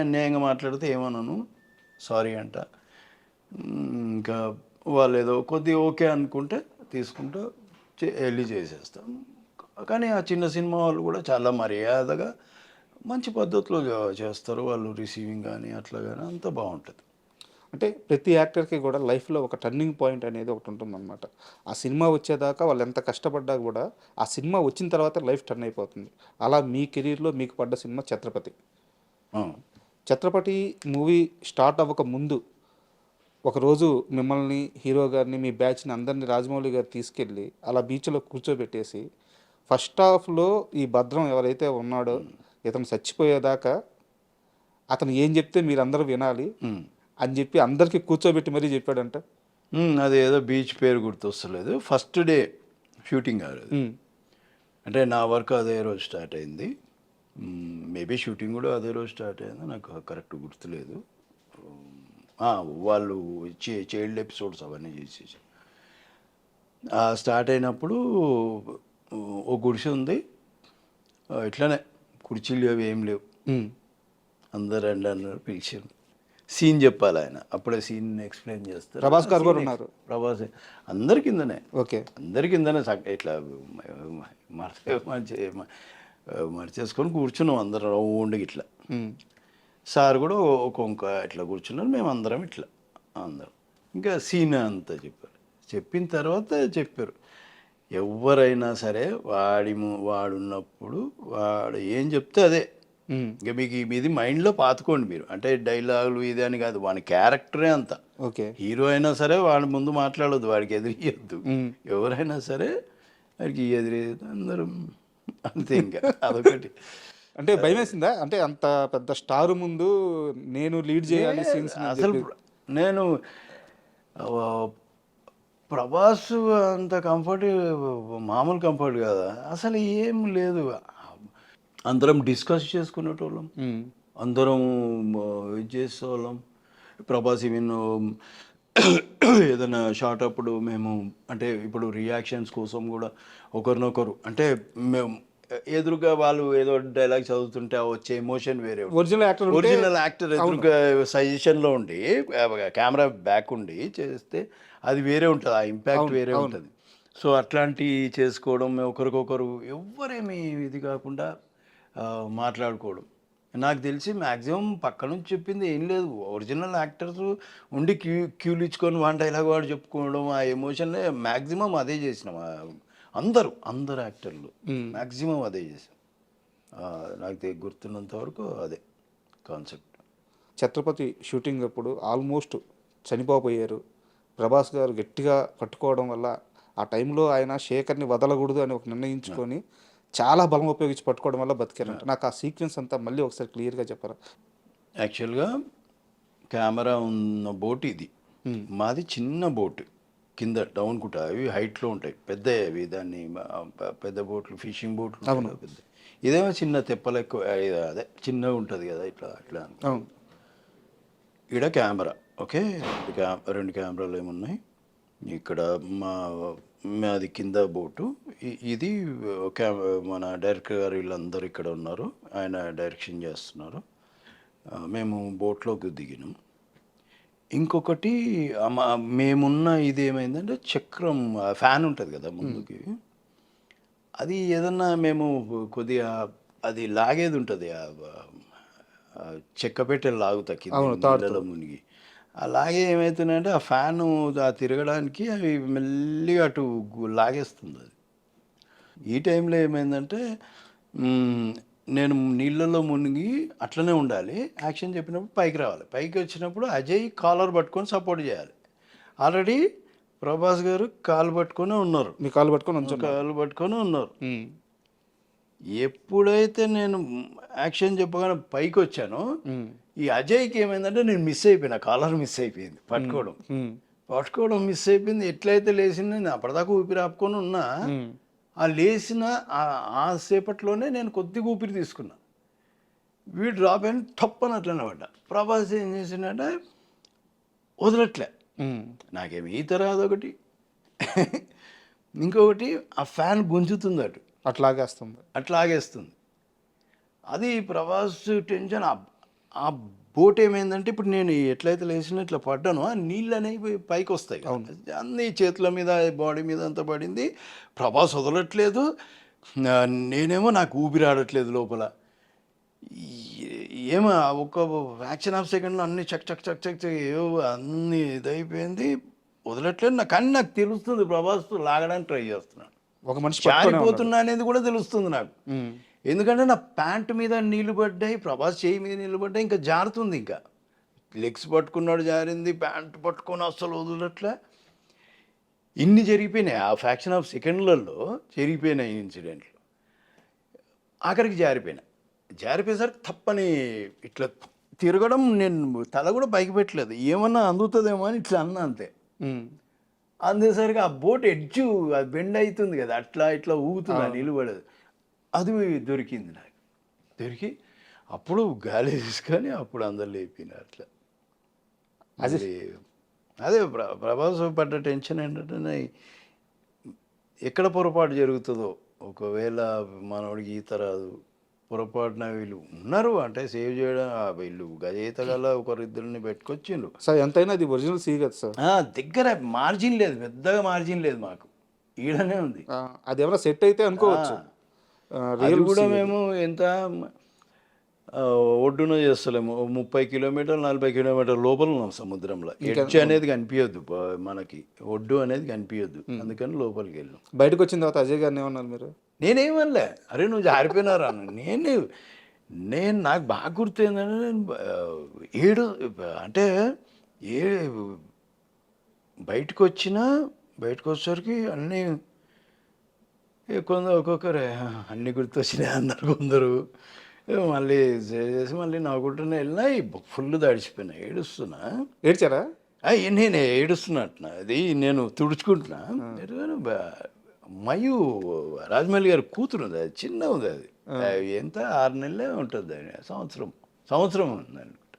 అన్యాయంగా మాట్లాడితే ఏమనను, సారీ అంట. ఇంకా వాళ్ళు ఏదో కొద్దిగా ఓకే అనుకుంటే తీసుకుంటూ వెళ్ళి చేసేస్తాం. కానీ ఆ చిన్న సినిమా వాళ్ళు కూడా చాలా మర్యాదగా మంచి పద్ధతిలో చేస్తారు. వాళ్ళు రిసీవింగ్ కానీ అట్లా కానీ అంతా బాగుంటుంది. అంటే ప్రతి యాక్టర్‌కి కూడా లైఫ్‌లో ఒక టర్నింగ్ పాయింట్ అనేది ఒకటి ఉంటుందన్నమాట. ఆ సినిమా వచ్చేదాకా వాళ్ళు ఎంత కష్టపడ్డా కూడా ఆ సినిమా వచ్చిన తర్వాత లైఫ్ టర్న్ అయిపోతుంది. అలా మీ కెరీర్‌లో మీకు పడ్డ సినిమా 'ఛత్రపతి'. ఆ. 'ఛత్రపతి' మూవీ స్టార్ట్ అవ్వక ముందు ఒకరోజు మిమ్మల్ని, హీరో గారిని, మీ బ్యాచ్‌ని అందరిని రాజమౌళి గారు తీసుకెళ్ళి అలా బీచ్‌లో కూర్చోబెట్టేసి ఫస్ట్ హాఫ్‌లో ఈ భద్రం ఎవరైతే ఉన్నాడో ఇతను చచ్చిపోయేదాకా అతను ఏం చెప్తే మీరందరూ వినాలి అని చెప్పి అందరికీ కూర్చోబెట్టి మరీ చెప్పాడంట. అది ఏదో బీచ్ పేరు గుర్తొస్తలేదు. ఫస్ట్ డే షూటింగ్ అది. అంటే నా వర్క్ అదే రోజు స్టార్ట్ అయింది. మేబీ షూటింగ్ కూడా అదే రోజు స్టార్ట్ అయింది, నాకు కరెక్ట్ గుర్తులేదు. వాళ్ళు చైల్డ్ ఎపిసోడ్స్ అవన్నీ చేసేసి స్టార్ట్ అయినప్పుడు ఓ గుడిసె ఉంది. ఇట్లానే కుర్చీలు అవి ఏం లేవు. అందరు రండి అన్నారు, పిలిచారు. సీన్ చెప్పాలి ఆయన, అప్పుడే సీన్ ఎక్స్ప్లెయిన్ చేస్తారు. ప్రభాస్ గారు కూడా ఉన్నారు. ప్రభాస్ అందరి కిందనే. ఓకే, అందరి కిందనే ఇట్లా మర్చేసుకొని కూర్చున్నాం అందరం రౌండ్కి ఇట్లా. సార్ కూడా ఒక్కొక్క ఇట్లా కూర్చున్నారు, మేము అందరం ఇట్లా అందరం. ఇంకా సీన్ అంతా చెప్పారు. చెప్పిన తర్వాత చెప్పారు, ఎవరైనా సరే వాడున్నప్పుడు వాడు ఏం చెప్తే అదే. ఇంకా మీకు ఇది మైండ్లో పాతుకోండి మీరు. అంటే డైలాగులు ఇది అని కాదు, వాడి క్యారెక్టరే అంత. ఓకే, హీరో అయినా సరే వాడి ముందు మాట్లాడొద్దు, వాడికి ఎదిరియద్దు. ఎవరైనా సరే వాడికి ఎదిరియద్దు, అందరం అంతే. ఇంకా అదొకటి. అంటే భయం వేసిందా? అంటే అంత పెద్ద స్టార్ ముందు నేను లీడ్ చేయాలి సీన్స్. అసలు నేను ప్రభాస్ అంత కంఫర్ట్ మామూలు కంఫర్ట్ కదా అసలు, ఏం లేదు. అందరం డిస్కస్ చేసుకునేటోళ్ళం, అందరం ఇది చేసేవాళ్ళం. ప్రభాస్ ఈవెన్ ఏదైనా షార్ట్ అప్పుడు మేము అంటే ఇప్పుడు రియాక్షన్స్ కోసం కూడా ఒకరినొకరు అంటే మేము ఎదురుగా వాళ్ళు ఏదో డైలాగ్ చదువుతుంటే వచ్చే ఎమోషన్ వేరే. ఒరిజినల్ యాక్టర్ ఎదురుగా సజెషన్లో ఉండి కెమెరా బ్యాక్ ఉండి చేస్తే అది వేరే ఉంటుంది, ఆ ఇంపాక్ట్ వేరే ఉంటుంది. సో అట్లాంటివి చేసుకోవడం, ఒకరికొకరు ఎవ్వరేమి ఇది కాకుండా మాట్లాడుకోవడం. నాకు తెలిసి మ్యాక్సిమం పక్క నుంచి చెప్పింది ఏం లేదు. ఒరిజినల్ యాక్టర్స్ ఉండి క్యూలు ఇచ్చుకొని వన్ డైలాగ్ వాడు చెప్పుకోవడం, ఆ ఎమోషన్లే మ్యాక్సిమం అదే చేసినాం. అందరు యాక్టర్లు మ్యాక్సిమం అదే చేసాం. నాకు గుర్తున్నంత వరకు అదే కాన్సెప్ట్. 'ఛత్రపతి' షూటింగ్ అప్పుడు ఆల్మోస్ట్ చనిపోయారు. ప్రభాస్ గారు గట్టిగా పట్టుకోవడం వల్ల ఆ టైంలో ఆయన శేఖర్ని వదలకూడదు అని ఒక నిర్ణయించుకొని చాలా బలం ఉపయోగించి పట్టుకోవడం వల్ల బతికారంట. నాకు ఆ సీక్వెన్స్ అంతా మళ్ళీ ఒకసారి క్లియర్గా చెప్పరా? యాక్చువల్గా కెమెరా ఉన్న బోట్ ఇది, మాది చిన్న బోట్, కింద డౌన్ కుట. అవి హైట్లో ఉంటాయి, పెద్ద అవి. దాన్ని పెద్ద బోట్లు, ఫిషింగ్ బోట్లు పెద్ద. ఇదేమో చిన్న తెప్పలు ఎక్కువ, అదే చిన్నగా ఉంటుంది కదా ఇట్లా అట్లా. ఇక్కడ కెమెరా ఓకే, రెండు కెమెరాలు ఏమున్నాయి ఇక్కడ. మాది కింద బోటు, ఇది మన డైరెక్టర్ గారు వీళ్ళందరూ ఇక్కడ ఉన్నారు, ఆయన డైరెక్షన్ చేస్తున్నారు. మేము బోట్లోకి దిగినాం. ఇంకొకటి మేమున్న ఇది ఏమైందంటే చక్రం ఫ్యాన్ ఉంటుంది కదా ముందుకి, అది ఏదన్నా మేము కొద్దిగా అది లాగేది ఉంటుంది, చెక్క పెట్టెలు లాగుతా కింద మునిగి. అలాగే ఏమవుతుందంటే ఆ ఫ్యాను తిరగడానికి అవి మెల్లిగా అటు లాగేస్తుంది అది. ఈ టైంలో ఏమైందంటే నేను నీళ్ళలో మునిగి అట్లనే ఉండాలి, యాక్షన్ చెప్పినప్పుడు పైకి రావాలి. పైకి వచ్చినప్పుడు అజయ్ కాలర్ పట్టుకొని సపోర్ట్ చేయాలి. ఆల్రెడీ ప్రభాస్ గారు కాలు పట్టుకొని ఉన్నారు, మీ కాలు పట్టుకొని ఉన్నారు. ఎప్పుడైతే నేను యాక్షన్ చెప్పగానే పైకి వచ్చానో ఈ అజయ్కి ఏమైందంటే నేను మిస్ అయిపోయినా, కాలర్ మిస్ అయిపోయింది, పట్టుకోవడం మిస్ అయిపోయింది. ఎట్లయితే లేచింది, నేను అప్పటిదాకా ఊపిరి ఆపుకొని ఉన్నా, ఆ లేచిన ఆ సేపట్లోనే నేను కొద్దిగా ఊపిరి తీసుకున్నా. వీడు డ్రాప్ అయిన తప్పని అట్లనే పడ్డా. ప్రభాస్ ఏం చేసిందంటే వదలట్లే. నాకేమి ఈత రాదు ఒకటి, ఇంకొకటి ఆ ఫ్యాన్ గుంజుతుంది అటు, అట్లాగేస్తుంది. అది ప్రభాస్ టెన్షన్. ఆ బోట్ ఏమైందంటే ఇప్పుడు నేను ఎట్లయితే లేచినా ఇట్లా పడ్డానో ఆ నీళ్ళు అనేవి పైకి వస్తాయి అన్ని చేతుల మీద బాడీ మీద అంతా పడింది. ప్రభాస్ వదలట్లేదు, నేనేమో నాకు ఊపిరి ఆడట్లేదు లోపల. ఏమో ఒక ఫ్రాక్షన్ ఆఫ్ సెకండ్లో అన్ని చక్ చక్ చక్ చక్ చక్ ఏవో అన్ని ఇదైపోయింది. వదలట్లేదు నాకు, కానీ నాకు తెలుస్తుంది ప్రభాస్ లాగడానికి ట్రై చేస్తున్నాను, ఒక మనిషి జారిపోతున్నా అనేది కూడా తెలుస్తుంది నాకు. ఎందుకంటే నా ప్యాంటు మీద నీళ్ళు పడ్డాయి, ప్రభాస్ చేయి మీద నీళ్ళు పడ్డాయి, ఇంకా జారుతుంది. ఇంకా లెగ్స్ పట్టుకున్నాడు జారింది, ప్యాంటు పట్టుకొని అస్సలు వదలట్లే. ఇన్ని జరిగిపోయినాయి ఆ ఫ్రాక్షన్ ఆఫ్ సెకండ్లలో, జరిగిపోయినాయి ఇన్సిడెంట్లు. ఆఖరికి జారిపోయేసరికి తప్పని ఇట్లా తిరగడం, నేను తల కూడా పైకి పెట్టలేదు, ఏమన్నా అందుతుందేమో అని ఇట్లా అన్నా అంతే. అందేసరికి ఆ బోట్ ఎడ్జు అది బెండ్ అవుతుంది కదా, అట్లా ఇట్లా ఊగుతుంది, నిలబడదు. అది దొరికింది నాకు. దొరికి అప్పుడు గాలి తీసుకొని అప్పుడు అందరు లేపినారు అట్లా. అదే ప్రభాస్ పడ్డ టెన్షన్ ఏంటంటే ఎక్కడ పొరపాటు జరుగుతుందో, ఒకవేళ మనోడికి ఈత రాదు, పొరపాటున వీళ్ళు ఉన్నారు అంటే సేవ్ చేయడం, వీళ్ళు గజయిత గల ఒకరిద్దరిని పెట్టుకొచ్చిండ్రు సార్. ఎంతైనా అది ఒరిజినల్ సీ కదా సార్, దగ్గర మార్జిన్ లేదు, పెద్దగా మార్జిన్ లేదు మాకు, ఈడనే ఉంది. అది ఏమైనా సెట్ అయితే అనుకోవచ్చు. అది కూడా మేము ఎంత ఒడ్డున చేస్తలేము, 30 కిలోమీటర్లు 40 కిలోమీటర్ల లోపల ఉన్నాం సముద్రంలో. ఎడ్జ్ అనేది కనిపించద్దు మనకి, ఒడ్డు అనేది కనిపించద్దు, అందుకని లోపలికి వెళ్ళాం. బయటకు వచ్చిన తర్వాత అజయ్ గారిని ఏమన్నారు మీరు? నేనేమనలే, అరే నువ్వు జారిపోయినారా నేను నాకు బాగా గుర్తు ఏంటంటే, నేను అంటే బయటకు వచ్చేసరికి అన్నీ ఒక్కొక్కరే అన్నీ గుర్తొచ్చినాయి అన్నారు కొందరు. మళ్ళీ చేసి మళ్ళీ నవ్వుకుంటూనే వెళ్ళినా, ఫుల్ తడిచిపోయినా, ఏడ్చారా? నేను ఏడుస్తున్నట్టున్నా, అది నేను తుడుచుకుంటున్నా. మయూ రాజమౌళి గారి కూతురు ఉంది, అది చిన్న ఉంది, అది ఎంత 6 నెలలే ఉంటుంది, అది సంవత్సరం ఉంది అనుకుంటా.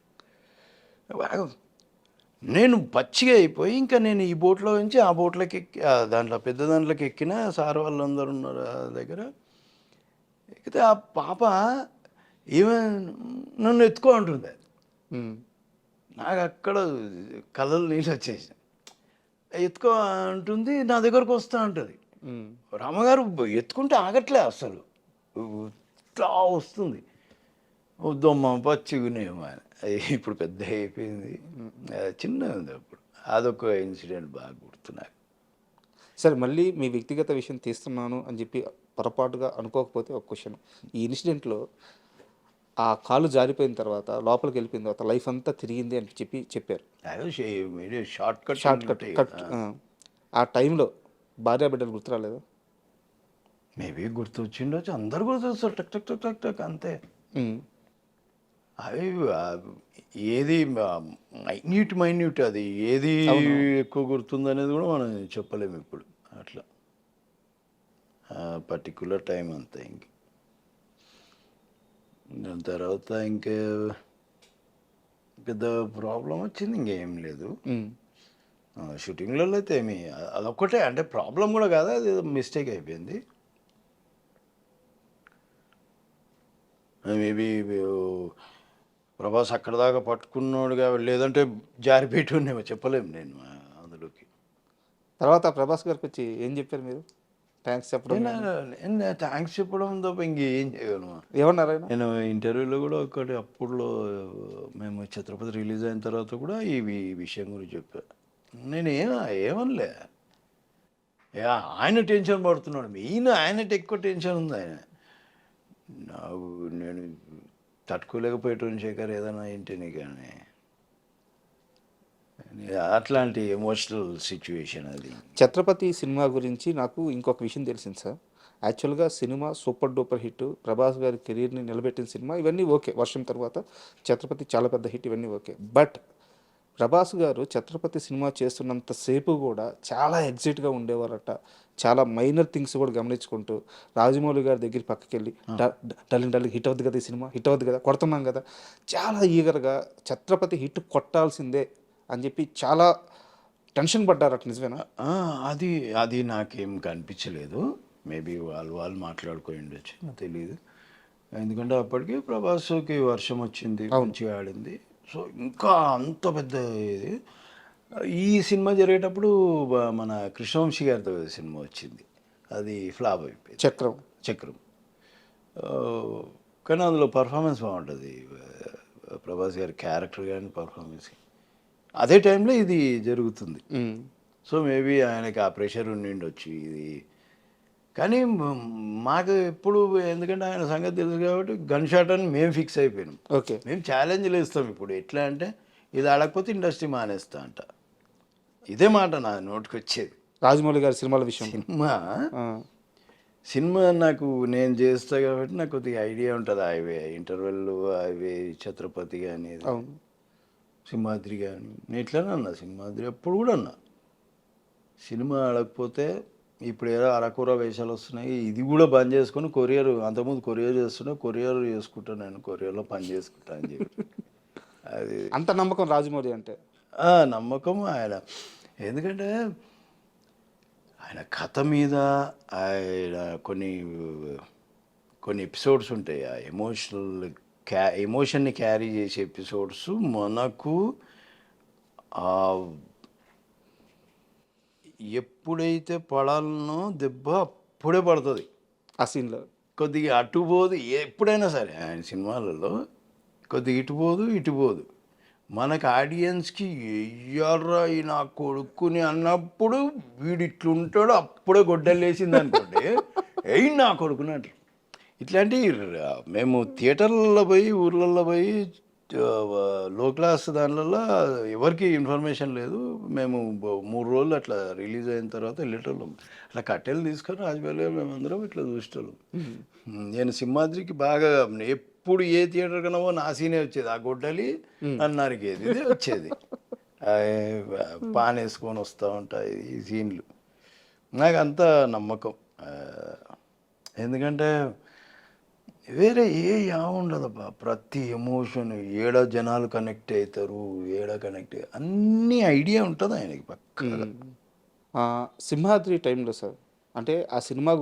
నేను పచ్చిగా అయిపోయి ఇంకా నేను ఈ బోట్లో నుంచి ఆ బోట్లోకి ఎక్కి, దాంట్లో పెద్ద దాంట్లోకి ఎక్కిన, సార్ వాళ్ళందరూ ఉన్నారు ఆ దగ్గర. ఎక్కితే ఆ పాప నన్ను ఎత్తుకో అంటుంది. నాకు అక్కడ కళ్ళలు నీళ్ళు వచ్చేసి, ఎత్తుకో అంటుంది, నా దగ్గరకు వస్తా ఉంటుంది. రామగారు ఎత్తుకుంటే ఆగట్లే అసలు, ఇట్లా వస్తుంది. వద్దమ్మా పచ్చిగునేమో అని. ఇప్పుడు పెద్ద అయిపోయింది, చిన్న ఉంది అప్పుడు. అదొక ఇన్సిడెంట్ బాగా గుర్తున్నాను. సరే, మళ్ళీ మీ వ్యక్తిగత విషయం తీస్తున్నాను అని చెప్పి పొరపాటుగా అనుకోకపోతే ఒక క్వశ్చన్. ఈ ఇన్సిడెంట్లో ఆ కాలు జారిపోయిన తర్వాత లోపలికి వెళ్ళిపోయిన తర్వాత లైఫ్ అంతా తిరిగింది అని చెప్పారు. Short cut. ఆ టైంలో భార్య బిడ్డలు గుర్తు రాలేదు? మేబీ గుర్తు వచ్చిండొచ్చు, అందరు గుర్తొస్తారు, టక్ టక్ టక్ టక్ టక్ అంతే. అవి ఏది మైన్యూట్ అది ఏది ఎక్కువ గుర్తుంది అనేది కూడా మనం చెప్పలేము ఇప్పుడు. అట్లా పర్టిక్యులర్ టైం అంతా. దాని తర్వాత ఇంకా పెద్ద ప్రాబ్లం వచ్చింది, ఇంకేం లేదు. షూటింగ్లలో అయితే అదొక్కటే, అంటే ప్రాబ్లం కూడా కాదు, అది మిస్టేక్ అయిపోయింది. మేబీ ప్రభాస్ అక్కడ దాకా పట్టుకున్నాడుగా, లేదంటే జారిపెట్టునేమో, చెప్పలేము నేను అందులోకి. తర్వాత ప్రభాస్ గారికి వచ్చి ఏం చెప్పారు మీరు? థ్యాంక్స్ చెప్పడం? థ్యాంక్స్ చెప్పడం తప్ప ఇంకేం చేయగలను. ఏమన్నారు? నేను ఇంటర్వ్యూలో కూడా ఒకటి, అప్పుడులో మేము ఛత్రపతి రిలీజ్ అయిన తర్వాత కూడా ఈ విషయం గురించి చెప్పాను. నేను ఏమనలే, ఆయన టెన్షన్ పడుతున్నాడు, మెయిన్ ఆయనకి ఎక్కువ టెన్షన్ ఉంది. నేను తట్టుకోలేకపోయేటోని శేఖర్ ఏదైనా ఏంటని, కానీ అట్లాంటి ఎమోషనల్ సిచ్యువేషన్ అది. ఛత్రపతి సినిమా గురించి నాకు ఇంకొక విషయం తెలిసింది సార్. యాక్చువల్గా cinema super duper hit, Prabhas గారి కెరీర్ని నిలబెట్టిన సినిమా, ఇవన్నీ ఓకే. వర్షం తర్వాత ఛత్రపతి చాలా పెద్ద హిట్, ఇవన్నీ ఓకే. బట్ ప్రభాస్ గారు ఛత్రపతి సినిమా చేస్తున్నంతసేపు కూడా చాలా ఎగ్జైట్గా ఉండేవారట. చాలా మైనర్ థింగ్స్ కూడా గమనించుకుంటూ రాజమౌళి గారి దగ్గర పక్కకి వెళ్ళి డల్లింగ్ హిట్ అవుద్ది కదా, ఈ సినిమా హిట్ అవుద్ది కదా, కొడుతున్నాం కదా, చాలా ఈగర్గా ఛత్రపతి హిట్ కొట్టాల్సిందే అని చెప్పి చాలా టెన్షన్ పడ్డారట. నిజమేనా? అది నాకేం కనిపించలేదు. మేబీ వాళ్ళు మాట్లాడుకొని ఉండొచ్చు, నాకు తెలియదు. ఎందుకంటే అప్పటికి ప్రభాస్కి వర్షం వచ్చింది, మంచిగా ఆడింది. సో ఇంకా అంత పెద్ద ఇది. ఈ సినిమా జరిగేటప్పుడు మన కృష్ణవంశీ గారితో సినిమా వచ్చింది, అది ఫ్లాప్ అయిపోయింది, చక్రం. చక్రం. ఆ, కానీ అందులో పర్ఫార్మెన్స్ బాగుంటుంది, ప్రభాస్ గారి క్యారెక్టర్ కానీ పర్ఫార్మెన్స్. అదే టైంలో ఇది జరుగుతుంది. సో మేబీ ఆయనకి ఆ ప్రెషర్ ఉండిండొచ్చు ఇది. కానీ మాకు ఎప్పుడు, ఎందుకంటే ఆయన సంగతి తెలుసు కాబట్టి గన్ షాట్ అని మేము ఫిక్స్ అయిపోయినాం. ఓకే. మేము ఛాలెంజ్లు ఇస్తాం ఇప్పుడు. ఎట్లా అంటే ఇది ఆడకపోతే ఇండస్ట్రీ మానేస్తా అంట, ఇదే మాట నా నోటికి వచ్చేది. రాజమౌళి గారి సినిమాల విషయం. సినిమా నాకు నేను చేస్తా కాబట్టి నాకు కొద్దిగా ఐడియా ఉంటుంది. హైవే ఇంటర్వెల్, హైవే ఛత్రపతి కానీ, సింహాద్రి కానీ. నేను ఇట్లానే అన్నా, సింహాద్రి అప్పుడు కూడా అన్నా, సినిమా ఆడకపోతే ఇప్పుడు ఏదో అరకూర వేషాలు వస్తున్నాయి, ఇది కూడా బంద్ చేసుకొని కొరియర్, అంతకుముందు కొరియర్ చేస్తున్నా, కొరియర్ చేసుకుంటాను, నేను కొరియర్లో పని చేసుకుంటా అని చెప్పి. అది అంత నమ్మకం రాజమౌళి అంటే. నమ్మకం ఆయన. ఎందుకంటే ఆయన కథ మీద ఆయన కొన్ని ఎపిసోడ్స్ ఉంటాయి, ఆ ఎమోషన్ని క్యారీ చేసే ఎపిసోడ్స్ మనకు ఎప్పుడైతే పడాలనో దెబ్బ అప్పుడే పడుతుంది ఆ సీన్లో. కొద్దిగా అటుపోదు, ఎప్పుడైనా సరే ఆయన సినిమాలలో కొద్దిగా ఇటుపోదు. మనకు ఆడియన్స్కి ఎయ్యర్రా ఈ నా కొడుకుని అన్నప్పుడు వీడు ఇట్లుంటాడు, అప్పుడే గొడ్డలేసింది అనుకోండి, ఎయ్యి నా కొడుకుని అంటారు. ఇట్లాంటి మేము థియేటర్లలో పోయి, ఊర్లలో పోయి, లో క్లాస్ దానిలలో ఎవరికి ఇన్ఫర్మేషన్ లేదు. మేము 3 రోజులు అట్లా రిలీజ్ అయిన తర్వాత వెళ్ళేటోళ్ళం. అట్లా కట్టెలు తీసుకొని రాజమౌళి మేమందరం ఇట్లా చూసేటోళ్ళం. నేను సింహాద్రికి బాగా ఎప్పుడు ఏ థియేటర్ కన్నా నా సీనే వచ్చేది, ఆ గొడ్డలి అన్నారికేది ఇదే వచ్చేది. పాన్ వేసుకొని వస్తూ ఉంటాయి ఈ సీన్లు. నాకు అంత నమ్మకం, ఎందుకంటే వేరే ఉండదబ్బా. ప్రతి ఎమోషన్ ఏడ జనాలు కనెక్ట్ అవుతారు, అన్ని ఐడియా ఉంటుంది ఆయనకి పక్క. సింహాద్రి టైంలో సార్, అంటే ఆ సినిమా